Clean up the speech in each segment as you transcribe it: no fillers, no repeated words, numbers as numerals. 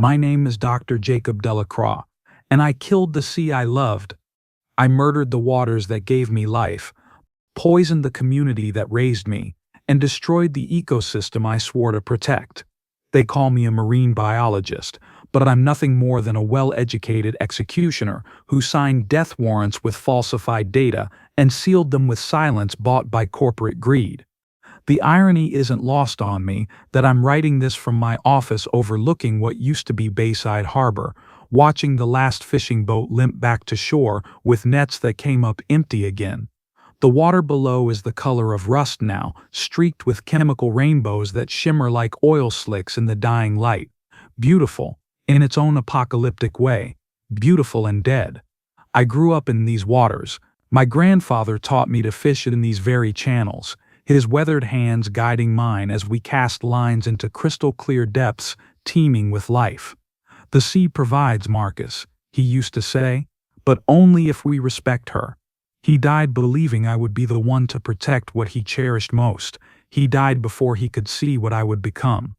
My name is Dr. Jacob Delacroix, and I killed the sea I loved. I murdered the waters that gave me life, poisoned the community that raised me, and destroyed the ecosystem I swore to protect. They call me a marine biologist, but I'm nothing more than a well-educated executioner who signed death warrants with falsified data and sealed them with silence bought by corporate greed. The irony isn't lost on me that I'm writing this from my office overlooking what used to be Bayside Harbor, watching the last fishing boat limp back to shore with nets that came up empty again. The water below is the color of rust now, streaked with chemical rainbows that shimmer like oil slicks in the dying light. Beautiful, in its own apocalyptic way. Beautiful and dead. I grew up in these waters. My grandfather taught me to fish in these very channels, his weathered hands guiding mine as we cast lines into crystal-clear depths teeming with life. The sea provides, Marcus, he used to say, but only if we respect her. He died believing I would be the one to protect what he cherished most. He died before he could see what I would become.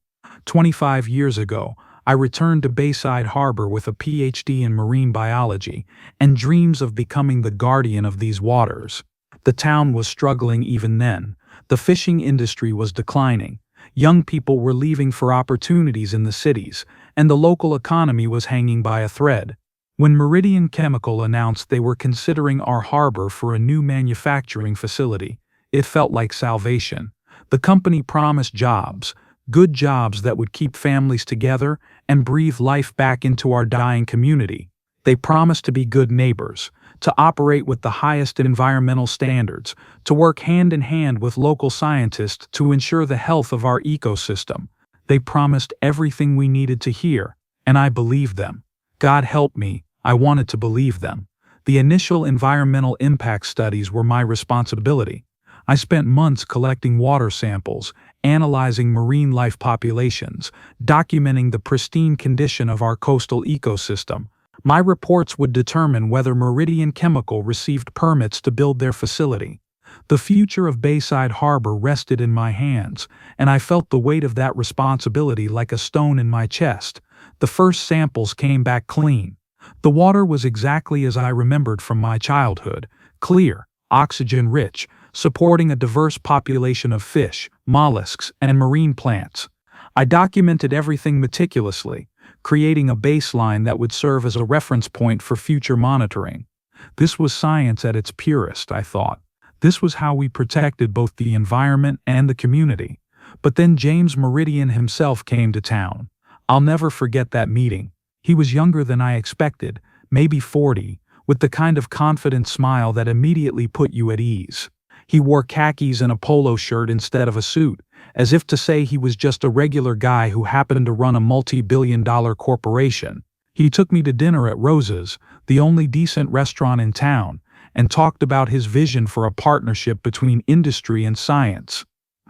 25 years ago, I returned to Bayside Harbor with a PhD in marine biology and dreams of becoming the guardian of these waters. The town was struggling even then. The fishing industry was declining. Young people were leaving for opportunities in the cities, and the local economy was hanging by a thread. When Meridian Chemical announced they were considering our harbor for a new manufacturing facility, it felt like salvation. The company promised jobs, good jobs that would keep families together and breathe life back into our dying community. They promised to be good neighbors, to operate with the highest environmental standards, to work hand in hand with local scientists to ensure the health of our ecosystem. They promised everything we needed to hear, and I believed them. God help me, I wanted to believe them. The initial environmental impact studies were my responsibility. I spent months collecting water samples, analyzing marine life populations, documenting the pristine condition of our coastal ecosystem. My reports would determine whether Meridian Chemical received permits to build their facility. The future of Bayside Harbor rested in my hands, and I felt the weight of that responsibility like a stone in my chest. The first samples came back clean. The water was exactly as I remembered from my childhood, clear, oxygen-rich, supporting a diverse population of fish, mollusks, and marine plants. I documented everything meticulously, creating a baseline that would serve as a reference point for future monitoring. This was science at its purest, I thought. This was how we protected both the environment and the community. But then James Meridian himself came to town. I'll never forget that meeting. He was younger than I expected, maybe 40, with the kind of confident smile that immediately put you at ease. He wore khakis and a polo shirt instead of a suit, as if to say he was just a regular guy who happened to run a multi-billion-dollar corporation. He took me to dinner at Rosa's, the only decent restaurant in town, and talked about his vision for a partnership between industry and science.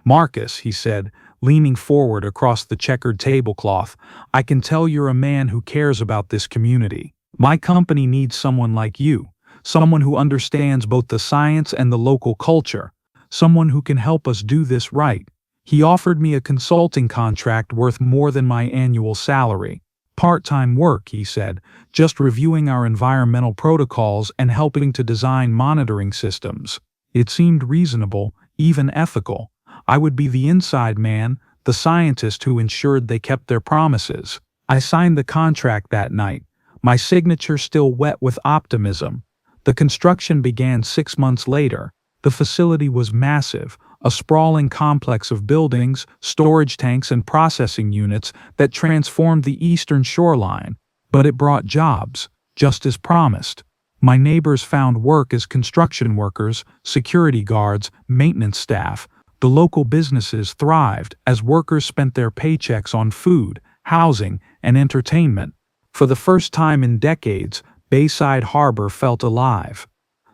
Marcus, he said, leaning forward across the checkered tablecloth, I can tell you're a man who cares about this community. My company needs someone like you, someone who understands both the science and the local culture, someone who can help us do this right. He offered me a consulting contract worth more than my annual salary. Part-time work, he said, just reviewing our environmental protocols and helping to design monitoring systems. It seemed reasonable, even ethical. I would be the inside man, the scientist who ensured they kept their promises. I signed the contract that night, my signature still wet with optimism. The construction began 6 months later. The facility was massive, a sprawling complex of buildings, storage tanks, and processing units that transformed the eastern shoreline. But it brought jobs, just as promised. My neighbors found work as construction workers, security guards, maintenance staff. The local businesses thrived as workers spent their paychecks on food, housing, and entertainment. For the first time in decades, Bayside Harbor felt alive.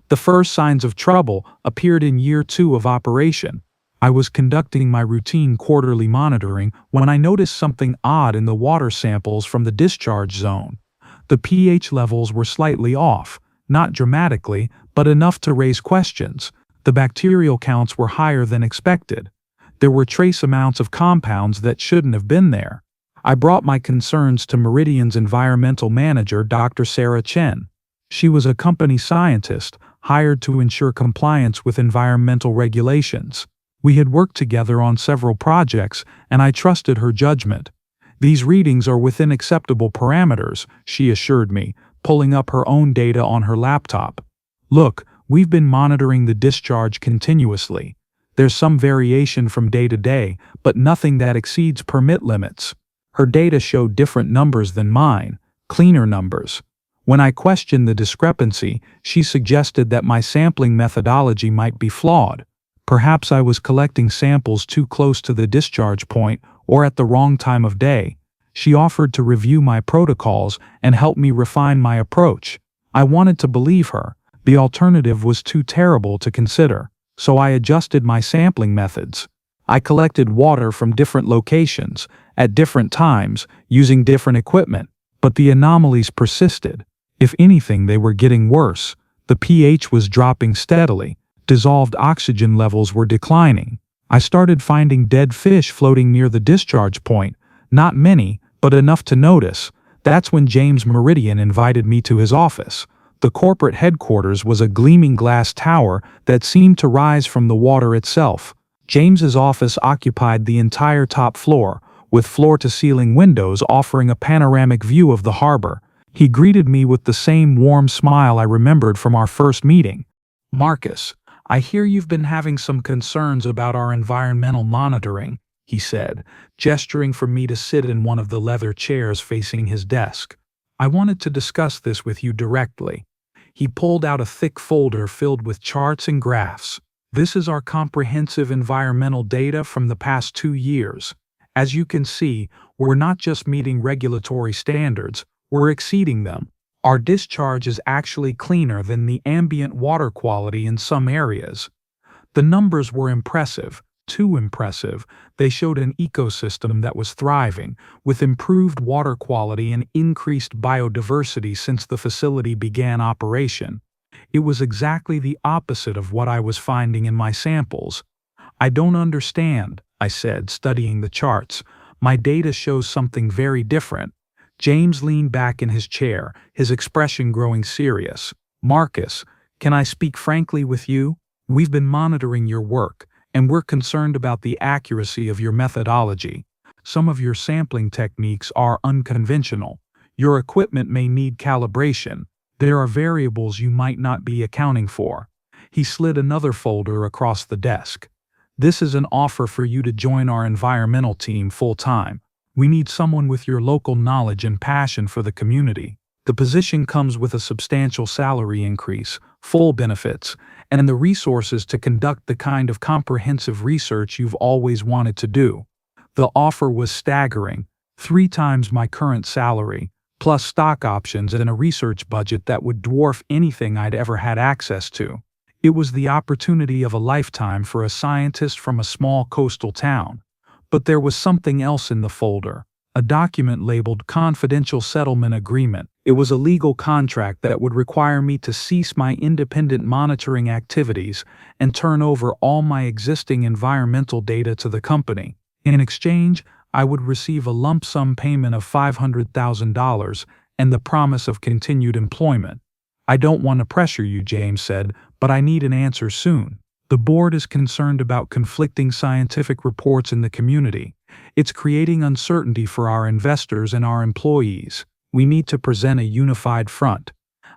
The first signs of trouble appeared in year 2 of operation. I was conducting my routine quarterly monitoring when I noticed something odd in the water samples from the discharge zone. The pH levels were slightly off, not dramatically, but enough to raise questions. The bacterial counts were higher than expected. There were trace amounts of compounds that shouldn't have been there. I brought my concerns to Meridian's environmental manager, Dr. Sarah Chen. She was a company scientist hired to ensure compliance with environmental regulations. We had worked together on several projects, and I trusted her judgment. These readings are within acceptable parameters, she assured me, pulling up her own data on her laptop. Look, we've been monitoring the discharge continuously. There's some variation from day to day, but nothing that exceeds permit limits. Her data showed different numbers than mine, cleaner numbers. When I questioned the discrepancy, she suggested that my sampling methodology might be flawed. Perhaps I was collecting samples too close to the discharge point or at the wrong time of day. She offered to review my protocols and help me refine my approach. I wanted to believe her. The alternative was too terrible to consider, so I adjusted my sampling methods. I collected water from different locations, at different times, using different equipment, but the anomalies persisted. If anything, they were getting worse. The pH was dropping steadily. Dissolved oxygen levels were declining. I started finding dead fish floating near the discharge point. Not many, but enough to notice. That's when James Meridian invited me to his office. The corporate headquarters was a gleaming glass tower that seemed to rise from the water itself. James's office occupied the entire top floor, with floor-to-ceiling windows offering a panoramic view of the harbor. He greeted me with the same warm smile I remembered from our first meeting. "Marcus, I hear you've been having some concerns about our environmental monitoring," he said, gesturing for me to sit in one of the leather chairs facing his desk. "I wanted to discuss this with you directly." He pulled out a thick folder filled with charts and graphs. "This is our comprehensive environmental data from the past 2 years. As you can see, we're not just meeting regulatory standards, we're exceeding them. Our discharge is actually cleaner than the ambient water quality in some areas." The numbers were impressive, too impressive. They showed an ecosystem that was thriving, with improved water quality and increased biodiversity since the facility began operation. It was exactly the opposite of what I was finding in my samples. "I don't understand," I said, studying the charts. "My data shows something very different." James leaned back in his chair, his expression growing serious. "Marcus, can I speak frankly with you? We've been monitoring your work, and we're concerned about the accuracy of your methodology. Some of your sampling techniques are unconventional. Your equipment may need calibration. There are variables you might not be accounting for." He slid another folder across the desk. "This is an offer for you to join our environmental team full-time. We need someone with your local knowledge and passion for the community. The position comes with a substantial salary increase, full benefits, and the resources to conduct the kind of comprehensive research you've always wanted to do." The offer was staggering, 3 times my current salary, plus stock options and a research budget that would dwarf anything I'd ever had access to. It was the opportunity of a lifetime for a scientist from a small coastal town. But there was something else in the folder, a document labeled Confidential Settlement Agreement. It was a legal contract that would require me to cease my independent monitoring activities and turn over all my existing environmental data to the company. In exchange, I would receive a lump sum payment of $500,000 and the promise of continued employment. "I don't want to pressure you," James said, "but I need an answer soon. The board is concerned about conflicting scientific reports in the community. It's creating uncertainty for our investors and our employees. We need to present a unified front."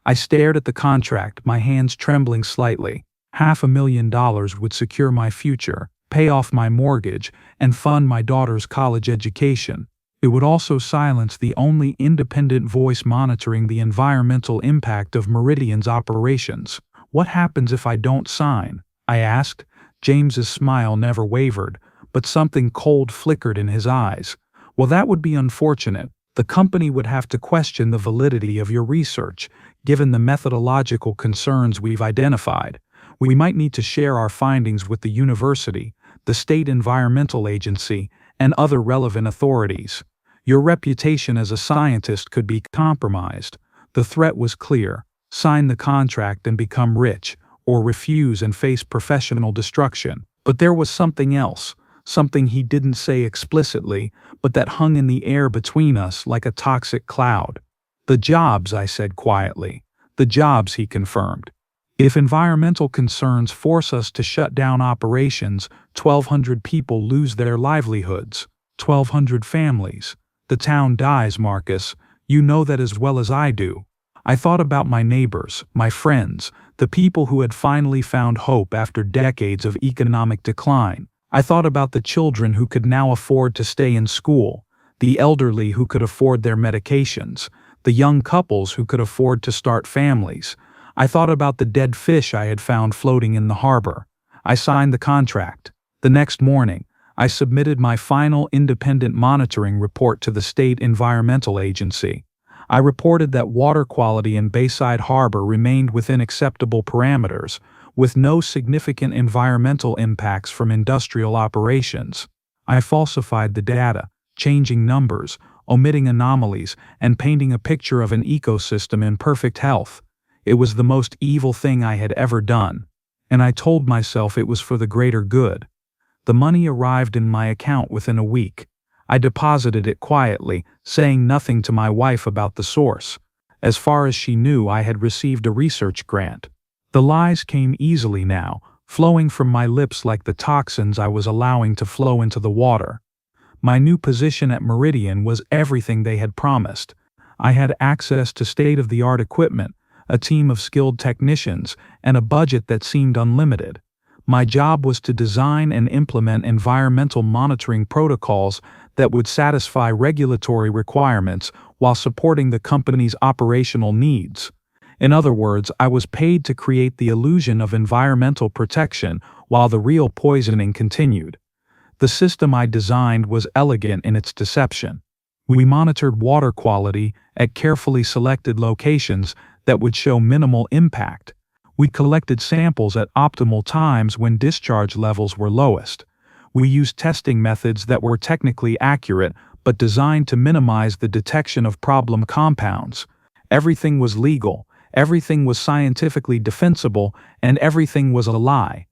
I stared at the contract, my hands trembling slightly. $500,000 would secure my future, pay off my mortgage, and fund my daughter's college education. It would also silence the only independent voice monitoring the environmental impact of Meridian's operations. "What happens if I don't sign?" I asked. James's smile never wavered, but something cold flickered in his eyes. "Well, that would be unfortunate. The company would have to question the validity of your research, given the methodological concerns we've identified. We might need to share our findings with the university, the state environmental agency, and other relevant authorities. Your reputation as a scientist could be compromised." The threat was clear: sign the contract and become rich, or refuse and face professional destruction. But there was something else, something he didn't say explicitly, but that hung in the air between us like a toxic cloud. "The jobs," I said quietly. "The jobs," he confirmed. "If environmental concerns force us to shut down operations, 1,200 people lose their livelihoods. 1,200 families. The town dies, Marcus. You know that as well as I do." I thought about my neighbors, my friends, the people who had finally found hope after decades of economic decline. I thought about the children who could now afford to stay in school, the elderly who could afford their medications, the young couples who could afford to start families. I thought about the dead fish I had found floating in the harbor. I signed the contract. The next morning, I submitted my final independent monitoring report to the State Environmental Agency. I reported that water quality in Bayside Harbor remained within acceptable parameters, with no significant environmental impacts from industrial operations. I falsified the data, changing numbers, omitting anomalies, and painting a picture of an ecosystem in perfect health. It was the most evil thing I had ever done, and I told myself it was for the greater good. The money arrived in my account within a week. I deposited it quietly, saying nothing to my wife about the source. As far as she knew, I had received a research grant. The lies came easily now, flowing from my lips like the toxins I was allowing to flow into the water. My new position at Meridian was everything they had promised. I had access to state-of-the-art equipment, a team of skilled technicians, and a budget that seemed unlimited. My job was to design and implement environmental monitoring protocols that would satisfy regulatory requirements while supporting the company's operational needs. In other words, I was paid to create the illusion of environmental protection while the real poisoning continued. The system I designed was elegant in its deception. We monitored water quality at carefully selected locations that would show minimal impact. We collected samples at optimal times when discharge levels were lowest. We used testing methods that were technically accurate but designed to minimize the detection of problem compounds. Everything was legal, everything was scientifically defensible, and everything was a lie.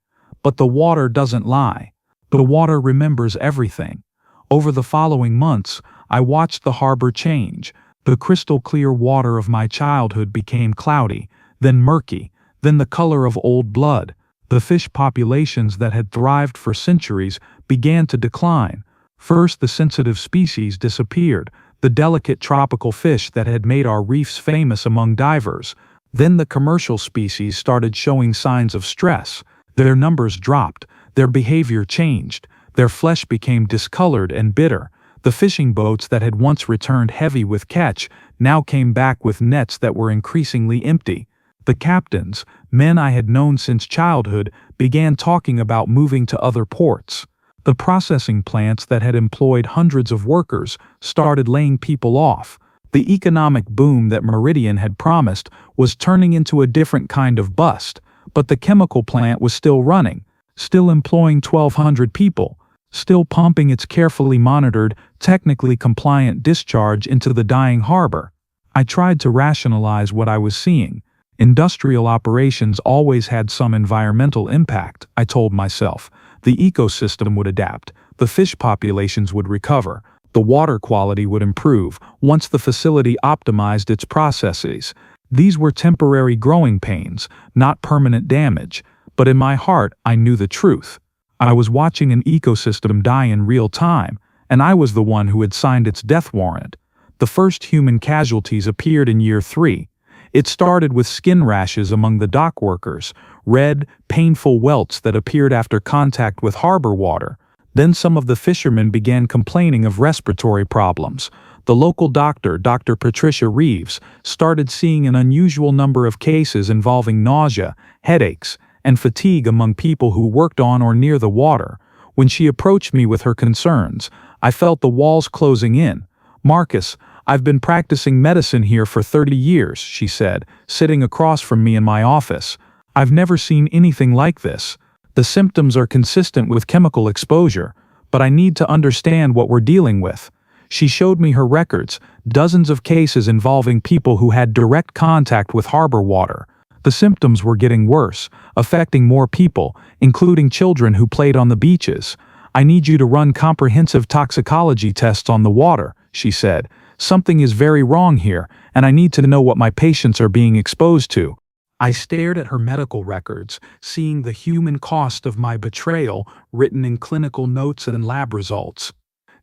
But the water doesn't lie. The water remembers everything. Over the following months, I watched the harbor change. The crystal clear water of my childhood became cloudy, then murky, then the color of old blood. The fish populations that had thrived for centuries began to decline. First, the sensitive species disappeared, the delicate tropical fish that had made our reefs famous among divers. Then the commercial species started showing signs of stress. Their numbers dropped, their behavior changed, their flesh became discolored and bitter. The fishing boats that had once returned heavy with catch now came back with nets that were increasingly empty. The captains, men I had known since childhood, began talking about moving to other ports. The processing plants that had employed hundreds of workers started laying people off. The economic boom that Meridian had promised was turning into a different kind of bust, but the chemical plant was still running, still employing 1,200 people, still pumping its carefully monitored, technically compliant discharge into the dying harbor. I tried to rationalize what I was seeing. Industrial operations always had some environmental impact, I told myself. The ecosystem would adapt, the fish populations would recover, the water quality would improve once the facility optimized its processes. These were temporary growing pains, not permanent damage, but in my heart I knew the truth. I was watching an ecosystem die in real time, and I was the one who had signed its death warrant. The first human casualties appeared in year 3. It started with skin rashes among the dock workers, red, painful welts that appeared after contact with harbor water. Then some of the fishermen began complaining of respiratory problems. The local doctor, Dr. Patricia Reeves, started seeing an unusual number of cases involving nausea, headaches, and fatigue among people who worked on or near the water. When she approached me with her concerns, I felt the walls closing in. "Marcus, I've been practicing medicine here for 30 years, she said, sitting across from me in my office. "I've never seen anything like this. The symptoms are consistent with chemical exposure, but I need to understand what we're dealing with." She showed me her records, dozens of cases involving people who had direct contact with harbor water. The symptoms were getting worse, affecting more people, including children who played on the beaches. "I need you to run comprehensive toxicology tests on the water," she said. "Something is very wrong here, and I need to know what my patients are being exposed to." I stared at her medical records, seeing the human cost of my betrayal written in clinical notes and lab results.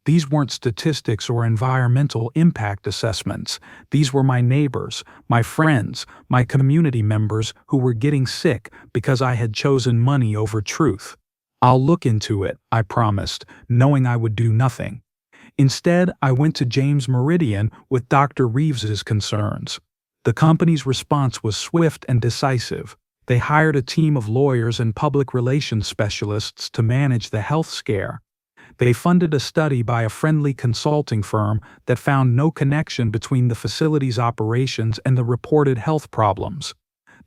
These weren't statistics or environmental impact assessments. These were my neighbors, my friends, my community members who were getting sick because I had chosen money over truth. "I'll look into it," I promised, knowing I would do nothing. Instead, I went to James Meridian with Dr. Reeves's concerns. The company's response was swift and decisive. They hired a team of lawyers and public relations specialists to manage the health scare. They funded a study by a friendly consulting firm that found no connection between the facility's operations and the reported health problems.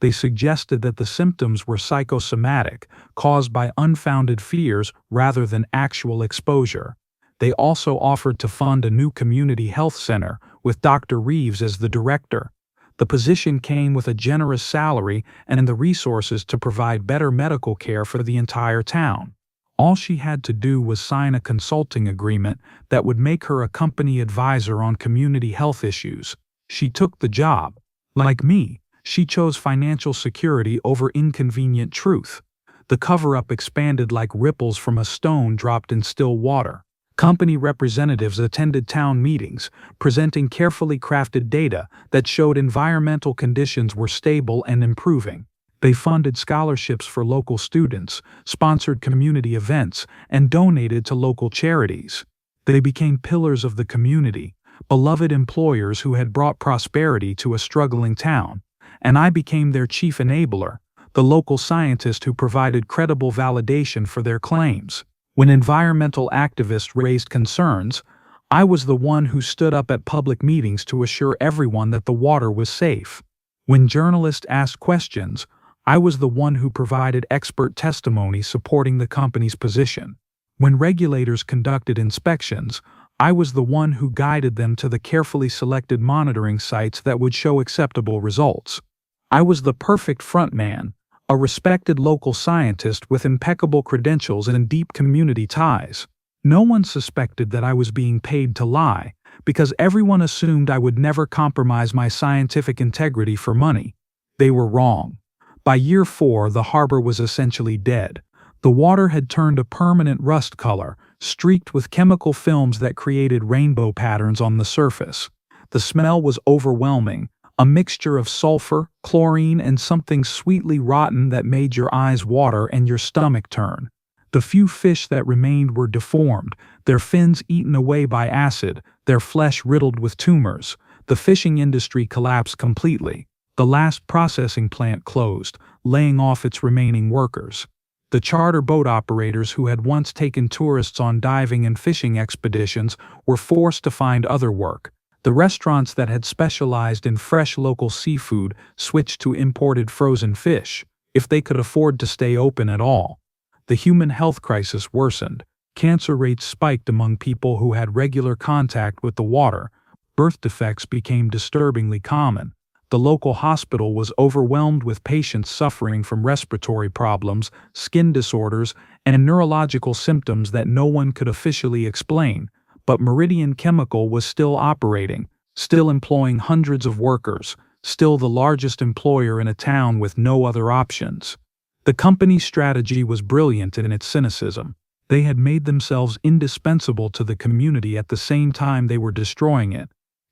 They suggested that the symptoms were psychosomatic, caused by unfounded fears rather than actual exposure. They also offered to fund a new community health center, with Dr. Reeves as the director. The position came with a generous salary and the resources to provide better medical care for the entire town. All she had to do was sign a consulting agreement that would make her a company advisor on community health issues. She took the job. Like me, she chose financial security over inconvenient truth. The cover-up expanded like ripples from a stone dropped in still water. Company representatives attended town meetings, presenting carefully crafted data that showed environmental conditions were stable and improving. They funded scholarships for local students, sponsored community events, and donated to local charities. They became pillars of the community, beloved employers who had brought prosperity to a struggling town. And I became their chief enabler, the local scientist who provided credible validation for their claims. When environmental activists raised concerns, I was the one who stood up at public meetings to assure everyone that the water was safe. When journalists asked questions, I was the one who provided expert testimony supporting the company's position. When regulators conducted inspections, I was the one who guided them to the carefully selected monitoring sites that would show acceptable results. I was the perfect frontman, a respected local scientist with impeccable credentials and deep community ties. No one suspected that I was being paid to lie, because everyone assumed I would never compromise my scientific integrity for money. They were wrong. By year 4, the harbor was essentially dead. The water had turned a permanent rust color, streaked with chemical films that created rainbow patterns on the surface. The smell was overwhelming, a mixture of sulfur, chlorine, and something sweetly rotten that made your eyes water and your stomach turn. The few fish that remained were deformed, their fins eaten away by acid, their flesh riddled with tumors. The fishing industry collapsed completely. The last processing plant closed, laying off its remaining workers. The charter boat operators who had once taken tourists on diving and fishing expeditions were forced to find other work. The restaurants that had specialized in fresh local seafood switched to imported frozen fish, if they could afford to stay open at all. The human health crisis worsened. Cancer rates spiked among people who had regular contact with the water. Birth defects became disturbingly common. The local hospital was overwhelmed with patients suffering from respiratory problems, skin disorders, and neurological symptoms that no one could officially explain. But Meridian Chemical was still operating, still employing hundreds of workers, still the largest employer in a town with no other options. The company's strategy was brilliant in its cynicism. They had made themselves indispensable to the community at the same time they were destroying it.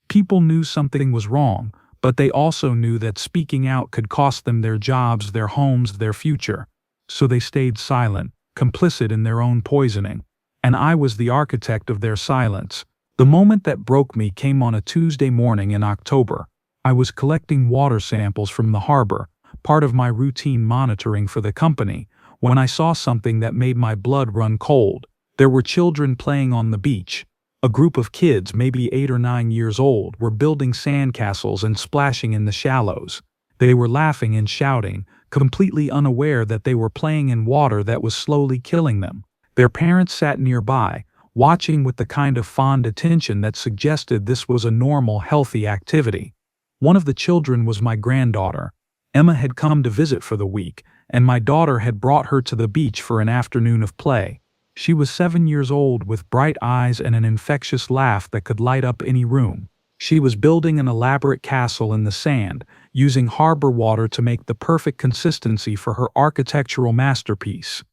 People knew something was wrong, but they also knew that speaking out could cost them their jobs, their homes, their future. So they stayed silent, complicit in their own poisoning. And I was the architect of their silence. The moment that broke me came on a Tuesday morning in October. I was collecting water samples from the harbor, part of my routine monitoring for the company, when I saw something that made my blood run cold. There were children playing on the beach. A group of kids, maybe 8 or 9 years old, were building sandcastles and splashing in the shallows. They were laughing and shouting, completely unaware that they were playing in water that was slowly killing them. Their parents sat nearby, watching with the kind of fond attention that suggested this was a normal, healthy activity. One of the children was my granddaughter. Emma had come to visit for the week, and my daughter had brought her to the beach for an afternoon of play. She was 7 years old with bright eyes and an infectious laugh that could light up any room. She was building an elaborate castle in the sand, using harbor water to make the perfect consistency for her architectural masterpiece.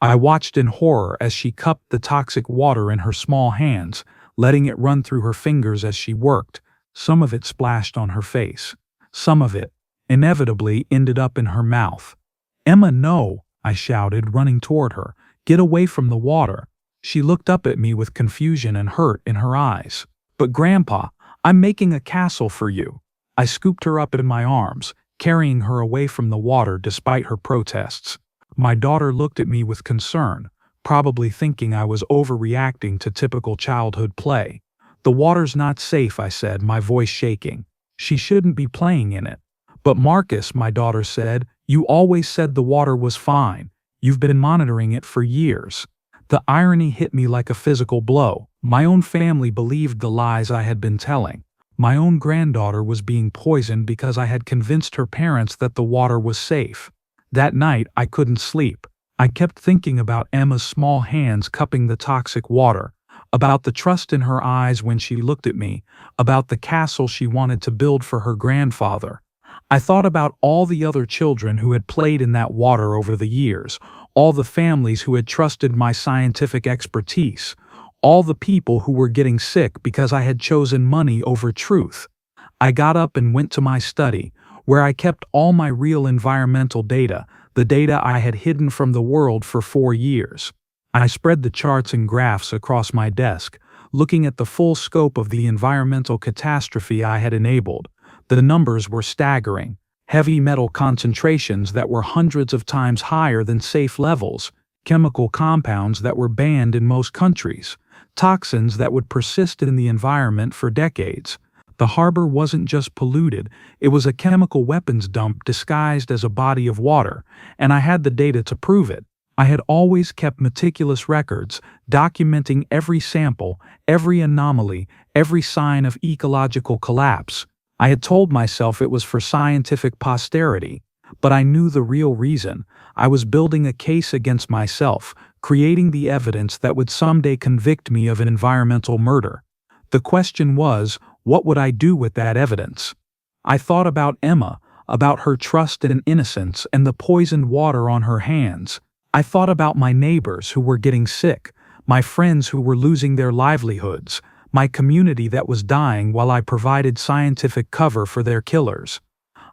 I watched in horror as she cupped the toxic water in her small hands, letting it run through her fingers as she worked. Some of it splashed on her face. Some of it, inevitably, ended up in her mouth. "Emma, no!" I shouted, running toward her. "Get away from the water." She looked up at me with confusion and hurt in her eyes. "But Grandpa, I'm making a castle for you." I scooped her up in my arms, carrying her away from the water despite her protests. My daughter looked at me with concern, probably thinking I was overreacting to typical childhood play. "The water's not safe," I said, my voice shaking. "She shouldn't be playing in it." "But Marcus," my daughter said, "you always said the water was fine. You've been monitoring it for years." The irony hit me like a physical blow. My own family believed the lies I had been telling. My own granddaughter was being poisoned because I had convinced her parents that the water was safe. That night, I couldn't sleep. I kept thinking about Emma's small hands cupping the toxic water, about the trust in her eyes when she looked at me, about the castle she wanted to build for her grandfather. I thought about all the other children who had played in that water over the years, all the families who had trusted my scientific expertise, all the people who were getting sick because I had chosen money over truth. I got up and went to my study, where I kept all my real environmental data, the data I had hidden from the world for 4 years. I spread the charts and graphs across my desk, looking at the full scope of the environmental catastrophe I had enabled. The numbers were staggering. Heavy metal concentrations that were hundreds of times higher than safe levels, chemical compounds that were banned in most countries, toxins that would persist in the environment for decades. The harbor wasn't just polluted, it was a chemical weapons dump disguised as a body of water, and I had the data to prove it. I had always kept meticulous records, documenting every sample, every anomaly, every sign of ecological collapse. I had told myself it was for scientific posterity, but I knew the real reason. I was building a case against myself, creating the evidence that would someday convict me of an environmental murder. The question was, what would I do with that evidence? I thought about Emma, about her trust and innocence and the poisoned water on her hands. I thought about my neighbors who were getting sick, my friends who were losing their livelihoods, my community that was dying while I provided scientific cover for their killers.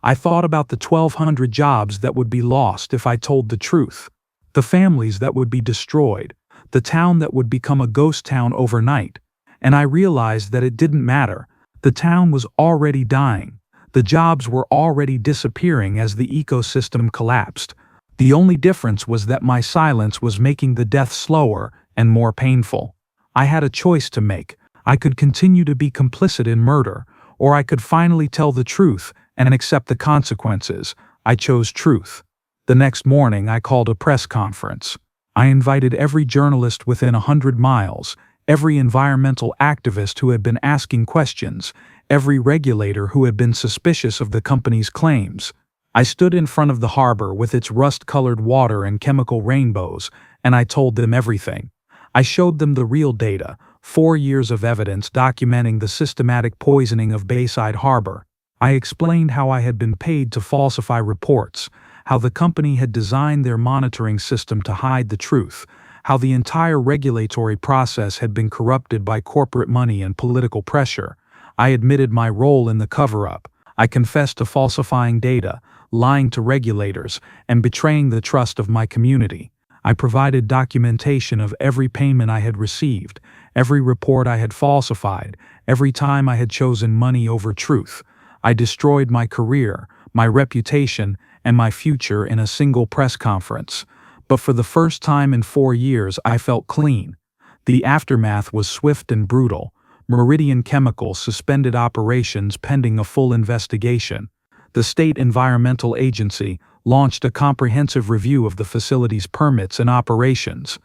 I thought about the 1,200 jobs that would be lost if I told the truth, the families that would be destroyed, the town that would become a ghost town overnight. And I realized that it didn't matter. The town was already dying. The jobs were already disappearing as the ecosystem collapsed. The only difference was that my silence was making the death slower and more painful. I had a choice to make. I could continue to be complicit in murder, or I could finally tell the truth and accept the consequences. I chose truth. The next morning, I called a press conference. I invited every journalist within 100 miles, every environmental activist who had been asking questions, every regulator who had been suspicious of the company's claims. I stood in front of the harbor with its rust-colored water and chemical rainbows, and I told them everything. I showed them the real data, 4 years of evidence documenting the systematic poisoning of Bayside Harbor. I explained how I had been paid to falsify reports, how the company had designed their monitoring system to hide the truth, how the entire regulatory process had been corrupted by corporate money and political pressure. I admitted my role in the cover-up. I confessed to falsifying data, lying to regulators, and betraying the trust of my community. I provided documentation of every payment I had received, every report I had falsified, every time I had chosen money over truth. I destroyed my career, my reputation, and my future in a single press conference. But for the first time in 4 years, I felt clean. The aftermath was swift and brutal. Meridian Chemical suspended operations pending a full investigation. The state environmental agency launched a comprehensive review of the facility's permits and operations.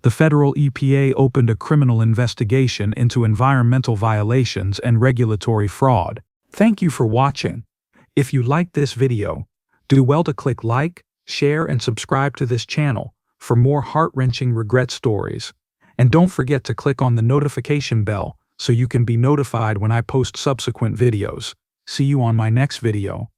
The federal EPA opened a criminal investigation into environmental violations and regulatory fraud. Thank you for watching. If you liked this video, do well to click like, share, and subscribe to this channel for more heart-wrenching regret stories. And don't forget to click on the notification bell so you can be notified when I post subsequent videos. See you on my next video.